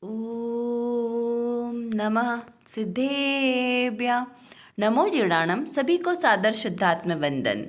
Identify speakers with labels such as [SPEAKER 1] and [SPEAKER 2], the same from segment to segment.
[SPEAKER 1] ओम नमः सिद्धेभ्य नमो जीर्णानम। सभी को सादर शुद्धात्म वंदन।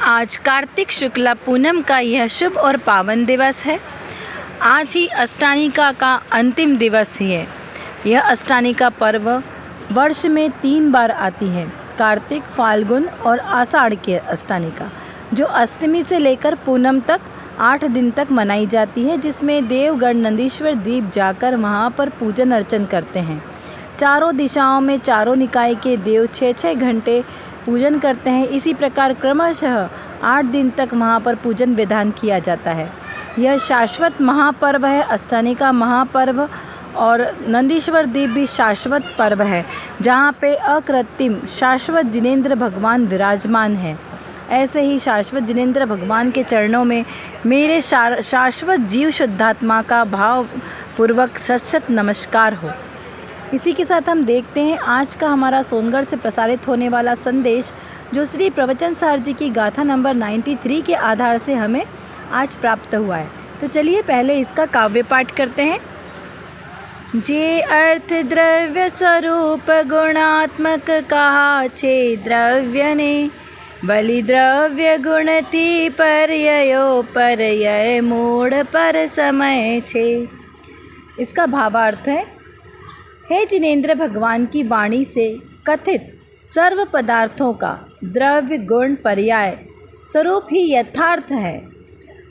[SPEAKER 1] आज कार्तिक शुक्ला पूनम का यह शुभ और पावन दिवस है। आज ही अष्टानिका का अंतिम दिवस ही है। यह अष्टानिका पर्व वर्ष में 3 बार आती है, कार्तिक, फाल्गुन और आषाढ़ की अष्टानिका, जो अष्टमी से लेकर पूनम तक 8 दिन तक मनाई जाती है, जिसमें देवगण नंदीश्वर द्वीप जाकर वहाँ पर पूजन अर्चन करते हैं। चारों दिशाओं में चारों निकाय के देव 6-6 घंटे पूजन करते हैं। इसी प्रकार क्रमशः 8 दिन तक वहाँ पर पूजन विधान किया जाता है। यह शाश्वत महापर्व है, अष्टानिका महापर्व, और नंदीश्वर द्वीप भी शाश्वत पर्व है, जहाँ पे अकृत्रिम शाश्वत जिनेंद्र भगवान विराजमान हैं। ऐसे ही शाश्वत जिनेंद्र भगवान के चरणों में मेरे शाश्वत जीव शुद्धात्मा का भावपूर्वक शत नमस्कार हो। इसी के साथ हम देखते हैं आज का हमारा सोनगढ़ से प्रसारित होने वाला संदेश, जो श्री प्रवचन सार जी की गाथा नंबर 93 के आधार से हमें आज प्राप्त हुआ है। तो चलिए पहले इसका काव्य पाठ करते हैं। जे अर्थ द्रव्य स्वरूप गुणात्मक कहा छे द्रव्य ने, बलि द्रव्य गुणति पर्ययो पर्यय मूढ़ पर समय छे। इसका भावार्थ है, हे जिनेंद्र भगवान की वाणी से कथित सर्व पदार्थों का द्रव्य गुण पर्याय स्वरूप ही यथार्थ है।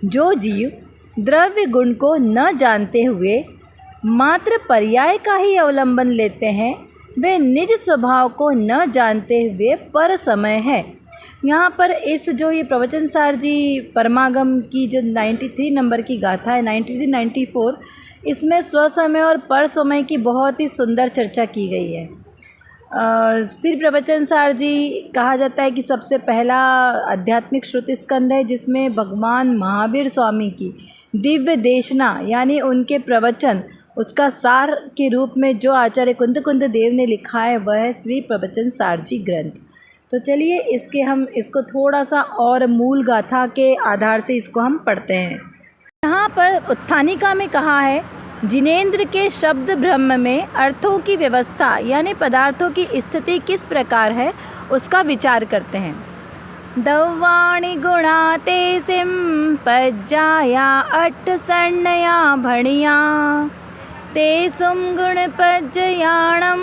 [SPEAKER 1] जो जीव द्रव्य गुण को न जानते हुए मात्र पर्याय का ही अवलंबन लेते हैं, वे निज स्वभाव को न जानते हुए पर समय है। यहाँ पर इस जो ये प्रवचन सार जी परमागम की जो 93 नंबर की गाथा है, 93-94, इसमें स्वसमय और पर समय की बहुत ही सुंदर चर्चा की गई है। श्री प्रवचन सार जी कहा जाता है कि सबसे पहला आध्यात्मिक श्रुति स्कंद है, जिसमें भगवान महावीर स्वामी की दिव्य देशना यानी उनके प्रवचन, उसका सार के रूप में जो आचार्य कुंद देव ने लिखा है, वह है श्री प्रवचन सार जी ग्रंथ। तो चलिए इसको थोड़ा सा और मूल गाथा के आधार से इसको हम पढ़ते हैं। यहाँ पर उत्थानिका में कहा है, जिनेंद्र के शब्द ब्रह्म में अर्थों की व्यवस्था यानी पदार्थों की स्थिति किस प्रकार है, उसका विचार करते हैं। दव्वाणि गुणा ते सिम पज्जाया अट्ठ सन्नया भणिया, ते सुम गुण पज्जयाणम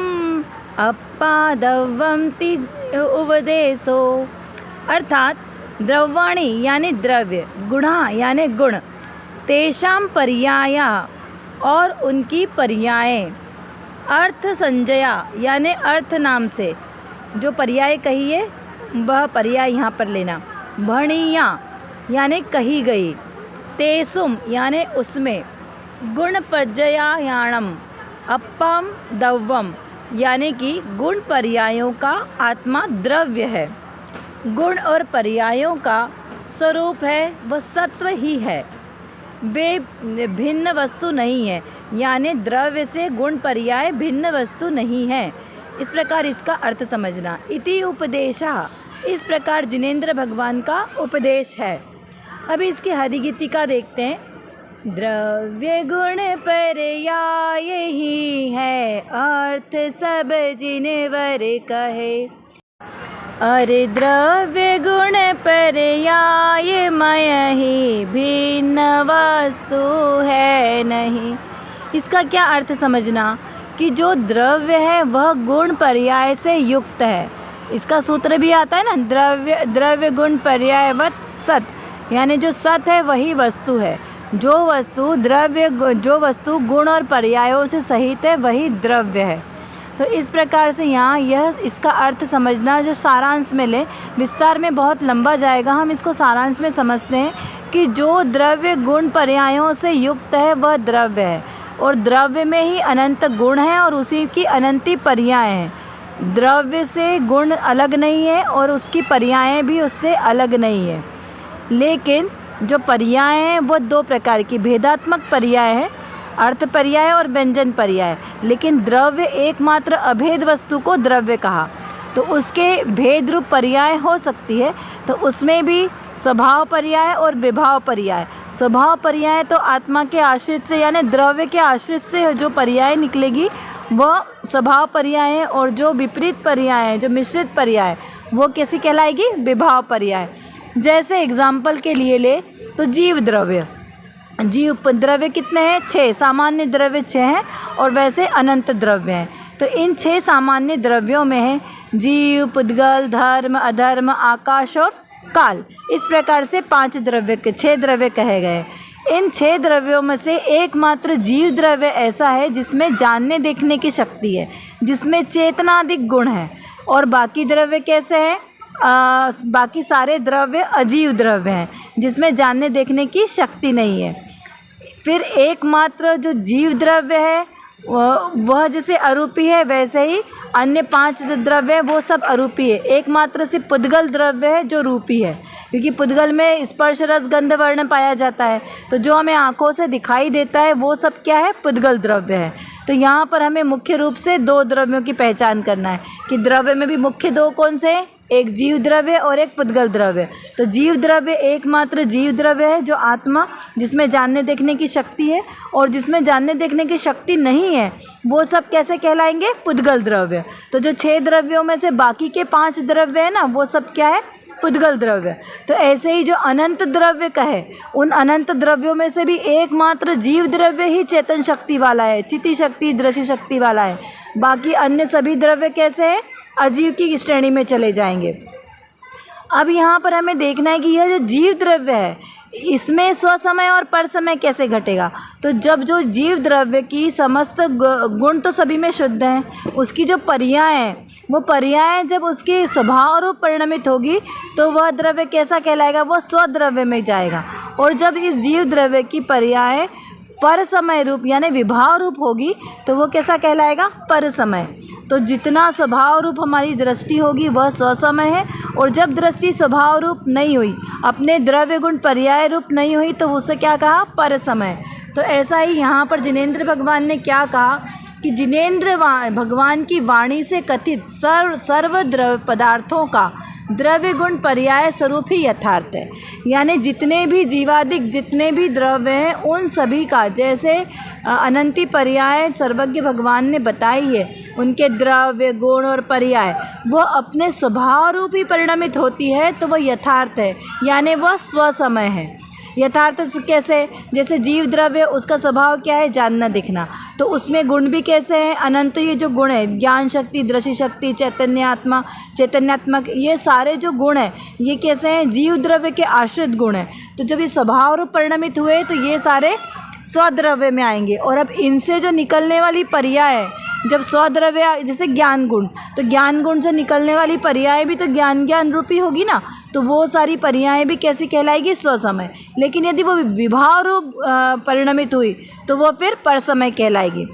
[SPEAKER 1] अप्पादवम ति उपदेशो। अर्थात द्रव्याणि यानी द्रव्य, गुणा यानी गुण, तेषाम पर्याया और उनकी पर्यायें, अर्थ संजया यानी अर्थ नाम से जो पर्याय कही है वह पर्याय यहाँ पर लेना, भणिया यानी कही गई, तेसुम यानी उसमें, गुण पर्यायाणम अप्पम दव्वम यानी कि गुण पर्यायों का आत्मा द्रव्य है। गुण और पर्यायों का स्वरूप है वह सत्व ही है, वे भिन्न वस्तु नहीं है, यानी द्रव्य से गुण पर्याय भिन्न वस्तु नहीं है। इस प्रकार इसका अर्थ समझना। इति उपदेशा, इस प्रकार जिनेंद्र भगवान का उपदेश है। अभी इसकी हरिगीतिका देखते हैं। द्रव्य गुण पर्याय ही है, अर्थ सब जिनेवर कहे। अरे द्रव्य गुण पर्याय मय ही, भिन्न वस्तु है नहीं। इसका क्या अर्थ समझना कि जो द्रव्य है वह गुण पर्याय से युक्त है। इसका सूत्र भी आता है ना, द्रव्य गुण पर्यायवत सत, यानी जो सत है वही वस्तु है। जो वस्तु गुण और पर्यायों से सहित है वही द्रव्य है। तो इस प्रकार से यहाँ यह इसका अर्थ समझना, जो सारांश में ले, विस्तार में बहुत लंबा जाएगा, हम इसको सारांश में समझते हैं कि जो द्रव्य गुण पर्यायों से युक्त है वह द्रव्य है, और द्रव्य में ही अनंत गुण है और उसी की अनंती पर्याय हैं। द्रव्य से गुण अलग नहीं है और उसकी पर्यायें भी उससे अलग नहीं है, लेकिन जो पर्याय हैं वो 2 प्रकार की भेदात्मक पर्याय है, अर्थ पर्याय और व्यंजन पर्याय। लेकिन द्रव्य एकमात्र अभेद वस्तु को द्रव्य कहा, तो उसके भेद रूप पर्याय हो सकती है, तो उसमें भी स्वभाव पर्याय और विभाव पर्याय, स्वभाव पर्याय तो आत्मा के आश्रित से यानी द्रव्य के आश्रित से जो पर्याय निकलेगी वह स्वभाव पर्याय है, और जो विपरीत पर्याय है, जो मिश्रित पर्याय है, वो कैसी कहलाएगी? विभाव पर्याय। जैसे एग्जाम्पल के लिए ले तो जीव द्रव्य, जीव द्रव्य कितने हैं? 6। सामान्य द्रव्य 6 हैं और वैसे अनंत द्रव्य हैं। तो इन 6 सामान्य द्रव्यों में है जीव, पुद्गल, धर्म, अधर्म, आकाश और काल। इस प्रकार से 5 द्रव्य के 6 द्रव्य कहे गए। इन 6 द्रव्यों में से एकमात्र जीव द्रव्य ऐसा है जिसमें जानने देखने की शक्ति है, जिसमें चेतनादिक गुण है, और बाकी द्रव्य कैसे हैं? बाकी सारे द्रव्य अजीव द्रव्य हैं जिसमें जानने देखने की शक्ति नहीं है। फिर एकमात्र जो जीव द्रव्य है वह जैसे अरूपी है, वैसे ही अन्य 5 द्रव्य हैं वो सब अरूपी है। एकमात्र से पुद्गल द्रव्य है जो रूपी है, क्योंकि पुद्गल में स्पर्श रस गंध वर्ण पाया जाता है, तो जो हमें आँखों से दिखाई देता है वो सब क्या है? पुद्गल द्रव्य है। तो यहाँ पर हमें मुख्य रूप से 2 द्रव्यों की पहचान करना है कि द्रव्य में भी मुख्य 2 कौन से हैं? एक जीव द्रव्य और एक पुद्गल द्रव्य। तो जीव द्रव्य एकमात्र जीव द्रव्य है जो आत्मा, जिसमें जानने देखने की शक्ति है, और जिसमें जानने देखने की शक्ति नहीं है वो सब कैसे कहलाएंगे? पुद्गल द्रव्य। तो जो 6 द्रव्यों में से बाकी के 5 द्रव्य है ना, वो सब क्या है? पुद्गल द्रव्य। तो ऐसे ही जो अनंत द्रव्य कहे, उन अनंत द्रव्यों में से भी एकमात्र जीव द्रव्य ही चेतन शक्ति वाला है, चिति शक्ति, दृश्य शक्ति वाला है। बाकी अन्य सभी द्रव्य कैसे हैं? अजीव की श्रेणी में चले जाएंगे। अब यहाँ पर हमें देखना है कि यह जो जीव द्रव्य है इसमें स्वसमय और परसमय कैसे घटेगा। तो जब जो जीव द्रव्य की समस्त गुण तो सभी में शुद्ध हैं, उसकी जो पर्याय है वो पर्याय जब उसके स्वभाव रूप परिणमित होगी तो वह द्रव्य कैसा कहलाएगा? वह स्वद्रव्य में जाएगा। और जब इस जीव द्रव्य की पर्याय पर समय रूप यानी विभाव रूप होगी तो वो कैसा कहलाएगा? पर समय। तो जितना स्वभाव रूप हमारी दृष्टि होगी वह स्वसमय है, और जब दृष्टि स्वभाव रूप नहीं हुई, अपने द्रव्य गुण पर्याय रूप नहीं हुई, तो उससे क्या कहा? पर समय। तो ऐसा ही यहाँ पर जिनेंद्र भगवान ने क्या कहा कि जिनेंद्र भगवान की वाणी से कथित सर्व द्रव्य पदार्थों का द्रव्य गुण पर्याय स्वरूप ही यथार्थ है। यानी जितने भी जीवादिक जितने भी द्रव्य हैं उन सभी का जैसे अनंती पर्याय सर्वज्ञ भगवान ने बताई है, उनके द्रव्य गुण और पर्याय वह अपने स्वभाव रूप ही परिणमित होती है, तो वह यथार्थ है, यानी वह स्वसमय है। यथार्थ कैसे? जैसे जीव द्रव्य उसका स्वभाव क्या है? जानना देखना, तो उसमें गुण भी कैसे हैं? अनंत। ये जो गुण है ज्ञान शक्ति, दृश्य शक्ति, चैतन्यात्मा, चैतन्यात्मक, ये सारे जो गुण हैं ये कैसे हैं? जीव द्रव्य के आश्रित गुण हैं। तो जब ये स्वभाव रूप परिणमित हुए तो ये सारे स्वद्रव्य में आएंगे। और अब इनसे जो निकलने वाली पर्याय है, जब स्वद्रव्य जैसे ज्ञान गुण, तो ज्ञान गुण से निकलने वाली पर्याय भी तो ज्ञान रूपी होगी ना, तो वो सारी पर्याय भी कैसी कहलाएगी? स्वसमय। लेकिन यदि वो विभाव रूप परिणमित हुई तो वो फिर परसमय कहलाएगी।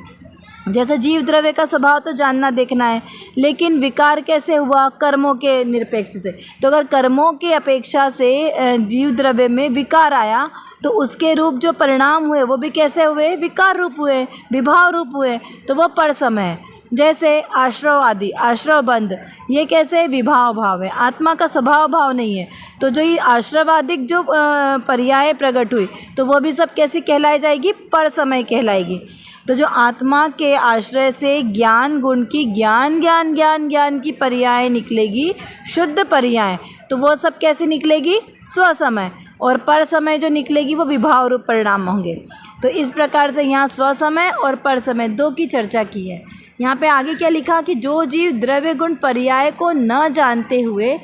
[SPEAKER 1] जैसे जीव द्रव्य का स्वभाव तो जानना देखना है, लेकिन विकार कैसे हुआ? कर्मों के निरपेक्ष से। तो अगर कर्मों के अपेक्षा से जीव द्रव्य में विकार आया तो उसके रूप जो परिणाम हुए वो भी कैसे हुए? विकार रूप हुए, विभाव रूप हुए, तो वह परसमय है। जैसे आश्रव आदि, आश्रव बंध, ये कैसे? विभाव भाव है, आत्मा का स्वभाव भाव नहीं है। तो जो ये आश्रवादिक जो पर्याय प्रकट हुई तो वो भी सब कैसी कहलाई जाएगी? परसमय कहलाएगी। तो जो आत्मा के आश्रय से ज्ञान गुण की ज्ञान की पर्याय निकलेगी, शुद्ध पर्याय, तो वो सब कैसे निकलेगी? स्वसमय। और पर समय जो निकलेगी वो विभाव रूप परिणाम होंगे। तो इस प्रकार से यहाँ स्वसमय और पर समय 2 की चर्चा की है। यहाँ पे आगे क्या लिखा कि जो जीव द्रव्य गुण पर्याय को न जानते हुए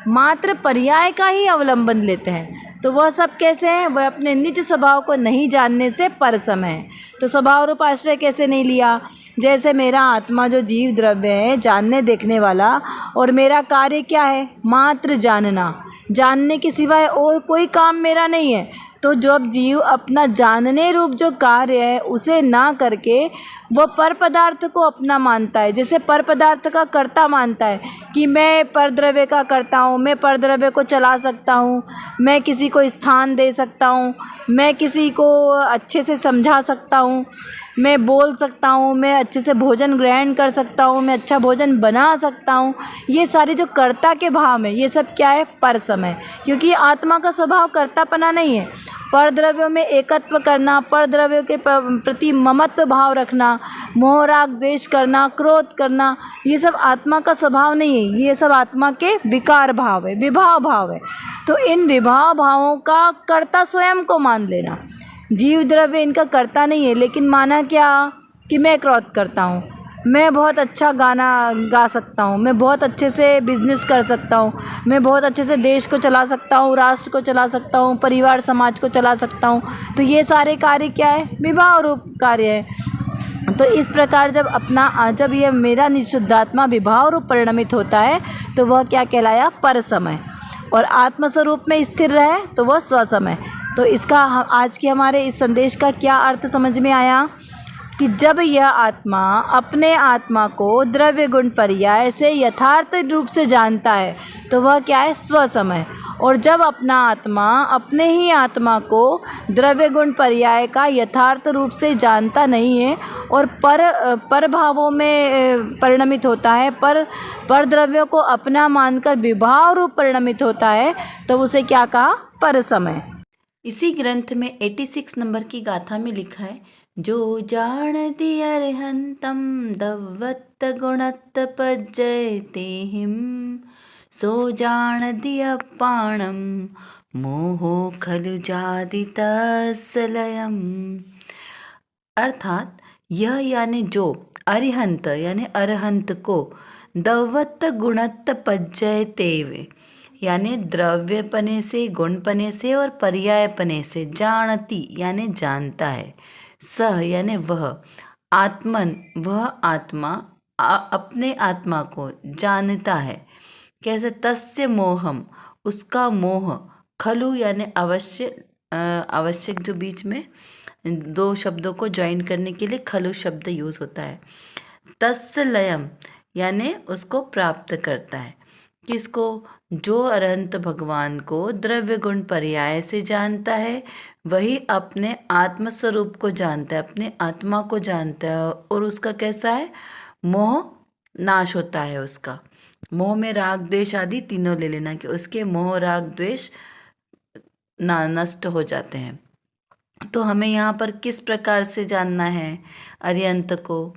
[SPEAKER 1] मात्र पर्याय का ही अवलंबन लेते हैं, तो वह सब कैसे हैं? वह अपने निज स्वभाव को नहीं जानने से पर समय है। तो स्वभाव रूप आश्रय कैसे नहीं लिया? जैसे मेरा आत्मा जो जीव द्रव्य है, जानने देखने वाला, और मेरा कार्य क्या है? मात्र जानना, जानने के सिवाय और कोई काम मेरा नहीं है। तो जब जीव अपना जानने रूप जो कार्य है उसे ना करके वह पर पदार्थ को अपना मानता है, जैसे पर पदार्थ का कर्ता मानता है कि मैं पर द्रव्य का करता हूँ, मैं पर द्रव्य को चला सकता हूँ, मैं किसी को स्थान दे सकता हूँ, मैं किसी को अच्छे से समझा सकता हूँ, मैं बोल सकता हूँ, मैं अच्छे से भोजन ग्रहण कर सकता हूँ, मैं अच्छा भोजन बना सकता हूँ। ये सारे जो कर्ता के भाव में ये सब क्या है? पर समय। क्योंकि आत्मा का स्वभाव कर्तापना नहीं है, परद्रव्यों में एकत्व करना, परद्रव्यों के प्रति ममत्व भाव रखना, मोह राग द्वेष करना, क्रोध करना, ये सब आत्मा का स्वभाव नहीं है, ये सब आत्मा के विकार भाव है, विभाव भाव है। तो इन विभाव भावों का कर्ता स्वयं को मान लेना। जीव द्रव्य इनका कर्ता नहीं है, लेकिन माना क्या कि मैं क्रोध करता हूँ, मैं बहुत अच्छा गाना गा सकता हूँ, मैं बहुत अच्छे से बिजनेस कर सकता हूँ, मैं बहुत अच्छे से देश को चला सकता हूँ, राष्ट्र को चला सकता हूँ, परिवार समाज को चला सकता हूँ। तो ये सारे कार्य क्या है? विभाव रूप कार्य है। तो इस प्रकार जब ये मेरा निशुद्धात्मा विभाव रूप परिणमित होता है तो वह क्या कहलाया? पर समय। और आत्मस्वरूप में स्थिर रहे तो वह स्वसमय। तो इसका आज के हमारे इस संदेश का क्या अर्थ समझ में आया कि जब यह आत्मा अपने आत्मा को द्रव्य गुण पर्याय से यथार्थ रूप से जानता है तो वह क्या है? स्वसमय। और जब अपना आत्मा अपने ही आत्मा को द्रव्य गुण पर्याय का यथार्थ रूप से जानता नहीं है और पर भावों में परिणमित होता है, पर द्रव्यों को अपना मानकर विभाव रूप परिणमित होता है, तो उसे क्या कहा? पर समय। इसी ग्रंथ में 86 नंबर की गाथा में लिखा है, जो जानति अर्हन्तं दवत्त गुणत्त पज्जयते हिम, सो जानति अपाणं मोहो खलु जादितस्य लयम्। अर्थात यह यानी जो अरिहंत यानी अरहंत को दवत्त गुणत्त पज्जयते वे यानी द्रव्यपने से, गुणपने से और पर्यायपने से जानती यानी जानता है, सह यानी वह, आत्मन वह आत्मा अपने आत्मा को जानता है। कैसे? तस्य मोहम उसका मोह, खलु यानी अवश्य, आवश्यक जो बीच में दो शब्दों को ज्वाइन करने के लिए खलु शब्द यूज होता है। तस्य लयम यानी उसको प्राप्त करता है। किसको? जो अरहंत भगवान को द्रव्य गुण पर्याय से जानता है वही अपने आत्मस्वरूप को जानता है, अपने आत्मा को जानता है। और उसका कैसा है? मोह नाश होता है उसका। मोह में राग द्वेष आदि तीनों ले लेना कि उसके मोह राग द्वेष नष्ट हो जाते हैं। तो हमें यहाँ पर किस प्रकार से जानना है अरिहंत को?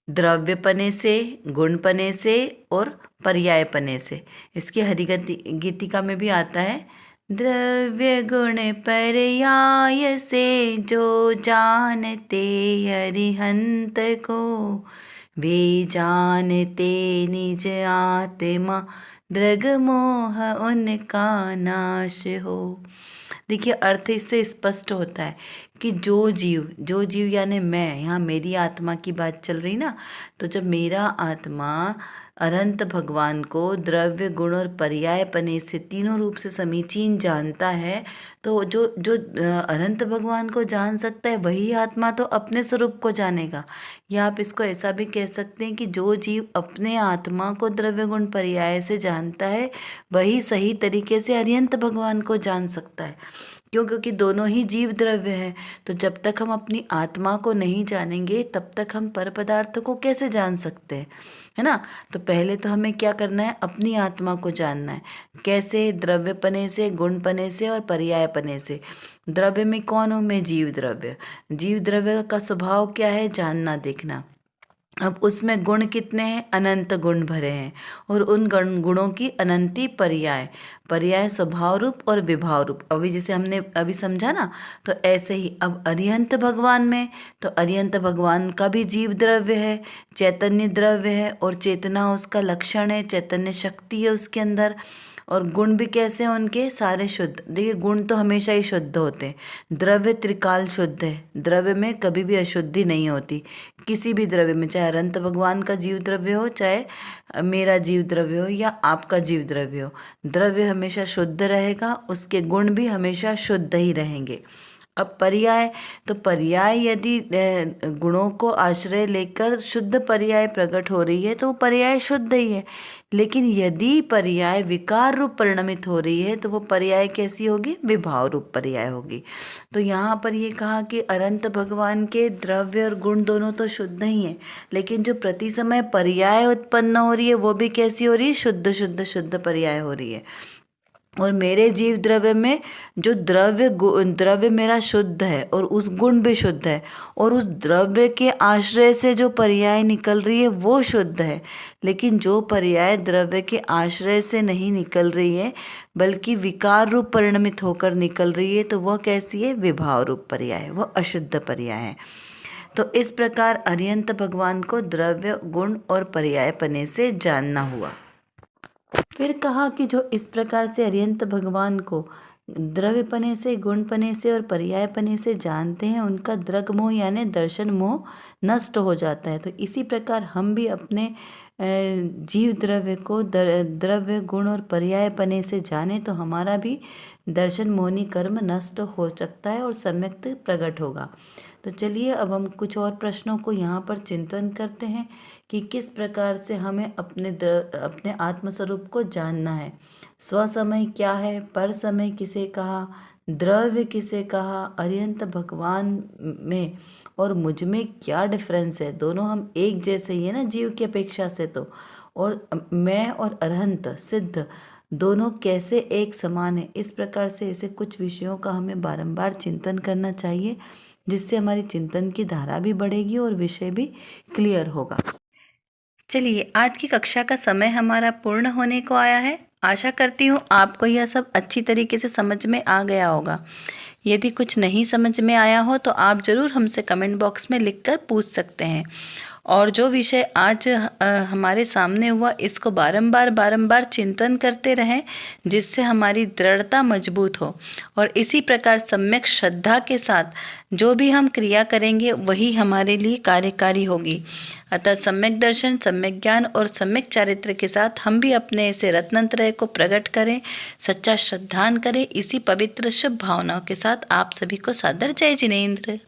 [SPEAKER 1] द्रव्यपने से, गुणपने से और पर्यायपने से। इसकी हरिगीतिका में भी आता है, द्रव्य गुण पर्याय से जो जानते अरिहंत को, वे जानते निज आत्मा दृग मोह उनका नाश हो। देखिए अर्थ इससे स्पष्ट होता है कि जो जीव यानी मैं, यहाँ मेरी आत्मा की बात चल रही ना, तो जब मेरा आत्मा अनंत भगवान को द्रव्य गुण और पर्यायपने से तीनों रूप से समीचीन जानता है, तो जो अनंत भगवान को जान सकता है वही आत्मा तो अपने स्वरूप को जानेगा। या आप इसको ऐसा भी कह सकते हैं कि जो जीव अपने आत्मा को द्रव्य गुण पर्याय से जानता है वही सही तरीके से अरिहंत भगवान को जान सकता है। क्यों? क्योंकि दोनों ही जीव द्रव्य हैं। तो जब तक हम अपनी आत्मा को नहीं जानेंगे तब तक हम पर पदार्थ को कैसे जान सकते हैं, है ना। तो पहले तो हमें क्या करना है? अपनी आत्मा को जानना है। कैसे? द्रव्यपने से, गुणपने से और पर्यायपने से। द्रव्य में कौन हूँ मैं? जीव द्रव्य। जीव द्रव्य का स्वभाव क्या है? जानना, देखना। अब उसमें गुण कितने हैं? अनंत गुण भरे हैं और उन गुणों की अनंती पर्याय स्वभाव रूप और विभाव रूप। अभी जैसे हमने अभी समझा ना, तो ऐसे ही अब अरिहंत भगवान में, तो अरिहंत भगवान का भी जीव द्रव्य है, चैतन्य द्रव्य है और चेतना उसका लक्षण है, चैतन्य शक्ति है उसके अंदर। और गुण भी कैसे हैं उनके? सारे शुद्ध। देखिए गुण तो हमेशा ही शुद्ध होते हैं। द्रव्य त्रिकाल शुद्ध है, द्रव्य में कभी भी अशुद्धि नहीं होती। किसी भी द्रव्य में, चाहे अनंत भगवान का जीव द्रव्य हो, चाहे मेरा जीव द्रव्य हो या आपका जीव द्रव्य हो, द्रव्य हमेशा शुद्ध रहेगा, उसके गुण भी हमेशा शुद्ध ही रहेंगे। अब पर्याय, तो पर्याय यदि गुणों को आश्रय लेकर शुद्ध पर्याय प्रकट हो रही है तो वो पर्याय शुद्ध ही है। लेकिन यदि पर्याय विकार रूप परिणमित हो रही है तो वो पर्याय कैसी होगी? विभाव रूप पर्याय होगी। तो यहाँ पर ये कहा कि अनंत भगवान के द्रव्य और गुण दोनों तो शुद्ध ही हैं, लेकिन जो प्रति समय पर्याय उत्पन्न हो रही है वो भी कैसी हो रही है? शुद्ध शुद्ध शुद्ध पर्याय हो रही है। और मेरे जीव द्रव्य में जो द्रव्य मेरा शुद्ध है और उस गुण भी शुद्ध है, और उस द्रव्य के आश्रय से जो पर्याय निकल रही है वो शुद्ध है। लेकिन जो पर्याय द्रव्य के आश्रय से नहीं निकल रही है बल्कि विकार रूप परिणमित होकर निकल रही है, तो वह कैसी है? विभाव रूप पर्याय, वह अशुद्ध पर्याय है। तो इस प्रकार अर्यंत भगवान को द्रव्य, गुण और पर्यायपने से जानना हुआ। फिर कहा कि जो इस प्रकार से अर्यंत भगवान को द्रव्यपने से, गुणपने से और पर्यायपने से जानते हैं, उनका दृग मोह यानी दर्शन मोह नष्ट हो जाता है। तो इसी प्रकार हम भी अपने जीव द्रव्य को द्रव्य, गुण और पर्यायपने से जाने तो हमारा भी दर्शन मोहनी कर्म नष्ट हो सकता है और सम्यक प्रकट होगा। तो चलिए अब हम कुछ और प्रश्नों को यहाँ पर चिंतन करते हैं कि किस प्रकार से हमें अपने आत्मस्वरूप को जानना है। स्वसमय क्या है, पर समय किसे कहा, द्रव्य किसे कहा, अर्यंत भगवान में और मुझ में क्या डिफरेंस है। दोनों हम एक जैसे ही है ना जीव की अपेक्षा से, तो और मैं और अरहंत सिद्ध दोनों कैसे एक समान है। इस प्रकार से ऐसे कुछ विषयों का हमें बारंबार चिंतन करना चाहिए, जिससे हमारी चिंतन की धारा भी बढ़ेगी और विषय भी क्लियर होगा। चलिए, आज की कक्षा का समय हमारा पूर्ण होने को आया है। आशा करती हूँ आपको यह सब अच्छी तरीके से समझ में आ गया होगा। यदि कुछ नहीं समझ में आया हो तो आप ज़रूर हमसे कमेंट बॉक्स में लिखकर पूछ सकते हैं। और जो विषय आज हमारे सामने हुआ, इसको बारंबार चिंतन करते रहें, जिससे हमारी दृढ़ता मजबूत हो। और इसी प्रकार सम्यक श्रद्धा के साथ जो भी हम क्रिया करेंगे वही हमारे लिए कार्यकारी होगी। अतः सम्यक दर्शन, सम्यक ज्ञान और सम्यक चारित्र के साथ हम भी अपने ऐसे रत्नत्रय को प्रकट करें, सच्चा श्रद्धान करें। इसी पवित्र शुभ भावनाओं के साथ आप सभी को सादर जय जिनेंद्र।